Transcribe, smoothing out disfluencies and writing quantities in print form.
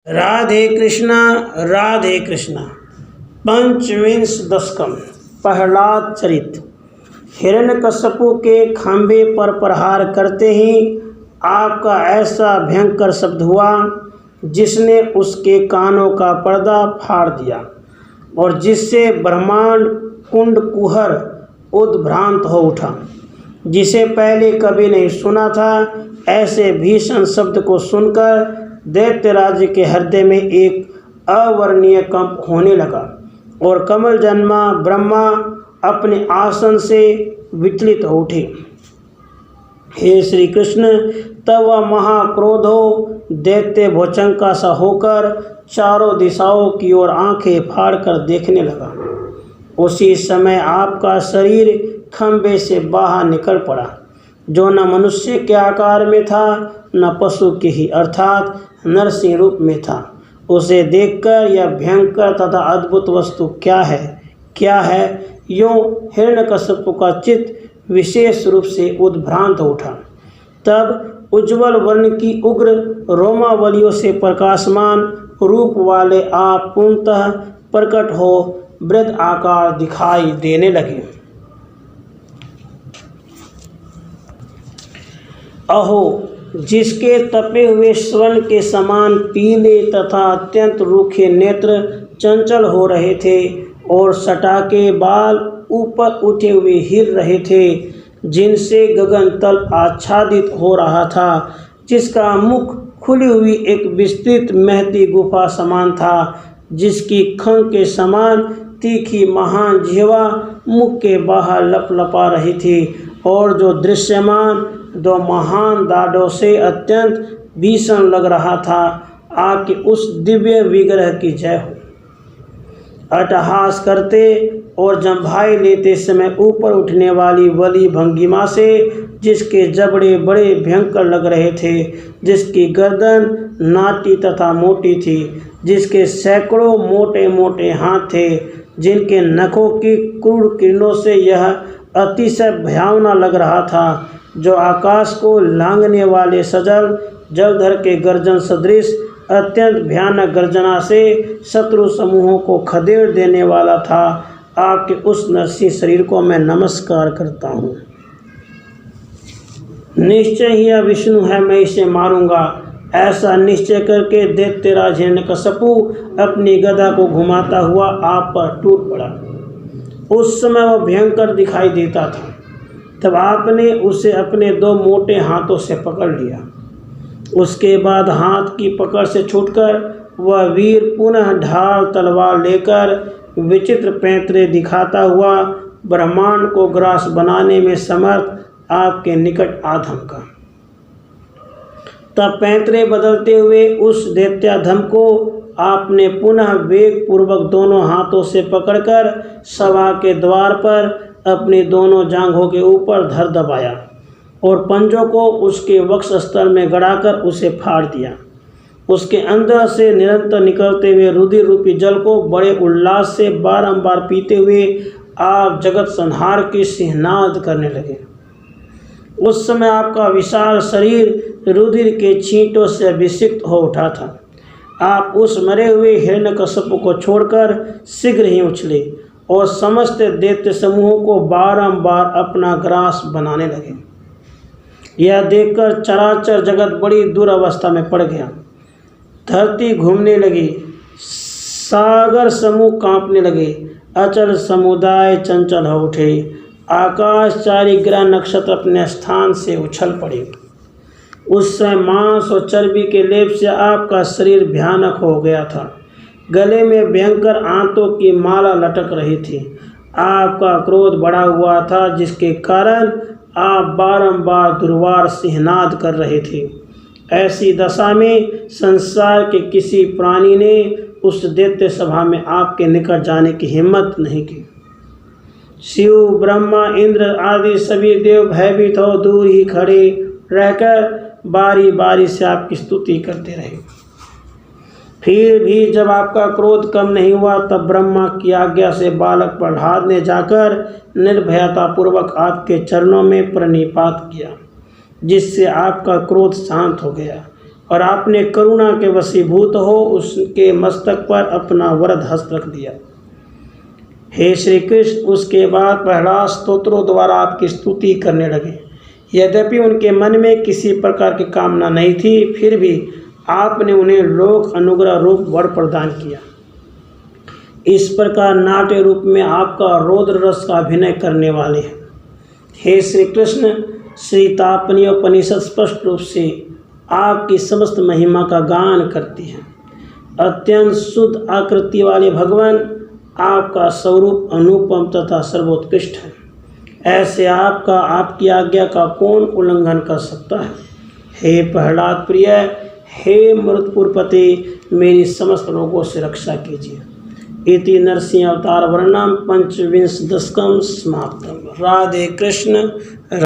राधे कृष्णा। पंचविंश दशकम। प्रहलाद चरित। हिरण्यकश्यपु के खंभे पर प्रहार करते ही आपका ऐसा भयंकर शब्द हुआ जिसने उसके कानों का पर्दा फाड़ दिया और जिससे ब्रह्मांड कुंड कुहर उद्भ्रांत हो उठा, जिसे पहले कभी नहीं सुना था। ऐसे भीषण शब्द को सुनकर दैत्यराज के हृदय में एक अवर्णनीय कंप होने लगा और कमल जन्मा ब्रह्मा अपने आसन से विचलित हो उठे। हे श्री कृष्ण, तब वह महाक्रोध हो दैत्य भुजंका सा होकर चारों दिशाओं की ओर आंखें फाड़कर देखने लगा। उसी समय आपका शरीर खंभे से बाहर निकल पड़ा, जो न मनुष्य के आकार में था न पशु के ही अर्थात नरसिंह रूप में था। उसे देखकर यह भयंकर तथा अद्भुत वस्तु क्या है यूँ हिरण्यकश्यप का चित्त विशेष रूप से उद्भ्रांत हो उठा। तब उज्ज्वल वर्ण की उग्र रोमावलियों से प्रकाशमान रूप वाले आप पूर्णतः प्रकट हो वृद्ध आकार दिखाई देने लगे। अहो, जिसके तपे हुए स्वर्ण के समान पीले तथा अत्यंत रूखे नेत्र चंचल हो रहे थे और सटाके बाल ऊपर उठे हुए हिल रहे थे, जिनसे गगन तल आच्छादित हो रहा था, जिसका मुख खुली हुई एक विस्तृत महती गुफा समान था, जिसकी खंग के समान तीखी महान जिह्वा मुख के बाहर लपलपा रही थी और जो दृश्यमान दो महान दाढ़ों से अत्यंत भीषण लग रहा था। आपके उस दिव्य विग्रह की जय हो। अट्टहास करते और जंभाई लेते समय ऊपर उठने वाली बली भंगिमा से, जिसके जबड़े बड़े भयंकर लग रहे थे, जिसकी गर्दन नाटी तथा मोटी थी, जिसके सैकड़ों मोटे मोटे हाथ थे, जिनके नखों की क्रूर किरणों से यह अतिशय भयावना लग रहा था, जो आकाश को लांघने वाले सजल जलधर के गर्जन सदृश अत्यंत भयानक गर्जना से शत्रु समूहों को खदेड़ देने वाला था। आपके उस नरसिंह शरीर को मैं नमस्कार करता हूँ। निश्चय ही यह विष्णु है, मैं इसे मारूंगा। ऐसा निश्चय करके दैत्यराज हिरण्यकश्यपु अपनी गदा को घुमाता हुआ आप पर टूट पड़ा। उस समय वह भयंकर दिखाई देता था। तब आपने उसे अपने दो मोटे हाथों से पकड़ लिया। उसके बाद हाथ की पकड़ से छूटकर वह वीर पुनः ढाल तलवार लेकर विचित्र पैंतरे दिखाता हुआ ब्रह्मांड को ग्रास बनाने में समर्थ आपके निकट आ धमका। तब पैंतरे बदलते हुए उस दैत्याधम को आपने पुनः वेग पूर्वक दोनों हाथों से पकड़कर सभा के द्वार पर अपनी दोनों जांघों के ऊपर धर दबाया और पंजों को उसके वक्षस्थल में गड़ाकर उसे फाड़ दिया। उसके अंदर से निरंतर निकलते हुए रुधिर रूपी जल को बड़े उल्लास से बारंबार पीते हुए आप जगत संहार की सिंहनाद करने लगे। उस समय आपका विशाल शरीर रुधिर के छींटों से अभिषिक्त हो उठा था। आप उस मरे हुए हिरण्यकश्यप को छोड़कर शीघ्र ही उछले और समस्त दैत्य समूहों को बारंबार अपना ग्रास बनाने लगे। यह देखकर चराचर जगत बड़ी दुरवस्था में पड़ गया। धरती घूमने लगी, सागर समूह कांपने लगे, अचल समुदाय चंचल हो उठे, आकाशचारी ग्रह नक्षत्र अपने स्थान से उछल पड़े। उस समय मांस और चर्बी के लेप से आपका शरीर भयानक हो गया था। गले में भयंकर आंतों की माला लटक रही थी। आपका क्रोध बढ़ा हुआ था, जिसके कारण आप बारंबार दुर्वार सिंहनाद कर रहे थे। ऐसी दशा में संसार के किसी प्राणी ने उस दैत्य सभा में आपके निकट जाने की हिम्मत नहीं की। शिव, ब्रह्मा, इंद्र आदि सभी देव भयभीत हो दूर ही खड़े रहकर बारी बारी से आपकी स्तुति करते रहे। फिर भी जब आपका क्रोध कम नहीं हुआ, तब ब्रह्मा की आज्ञा से बालक प्रहलाद ने जाकर निर्भयतापूर्वक आपके चरणों में प्रणिपात किया, जिससे आपका क्रोध शांत हो गया और आपने करुणा के वशीभूत हो उसके मस्तक पर अपना वरद हस्त रख दिया। हे श्री कृष्ण, उसके बाद प्रहलाद स्तोत्रों द्वारा आपकी स्तुति करने लगे। यद्यपि उनके मन में किसी प्रकार की कामना नहीं थी, फिर भी आपने उन्हें लोक अनुग्रह रूप वर प्रदान किया। इस प्रकार नाट्य रूप में आपका रौद्र रस का अभिनय करने वाले हैं। हे श्री कृष्ण, श्री तापनीय उपनिषद स्पष्ट रूप से आपकी समस्त महिमा का गान करती है। अत्यंत शुद्ध आकृति वाले भगवान, आपका स्वरूप अनुपम तथा सर्वोत्कृष्ट है। ऐसे आपकी आज्ञा का कौन उल्लंघन कर सकता है। हे प्रहलाद प्रिय, हे मृतपुरपति, मेरी समस्त रोगों से रक्षा कीजिए। इति नरसिंह अवतार वर्णनम 25 दशकम समाप्तम। राधे कृष्ण।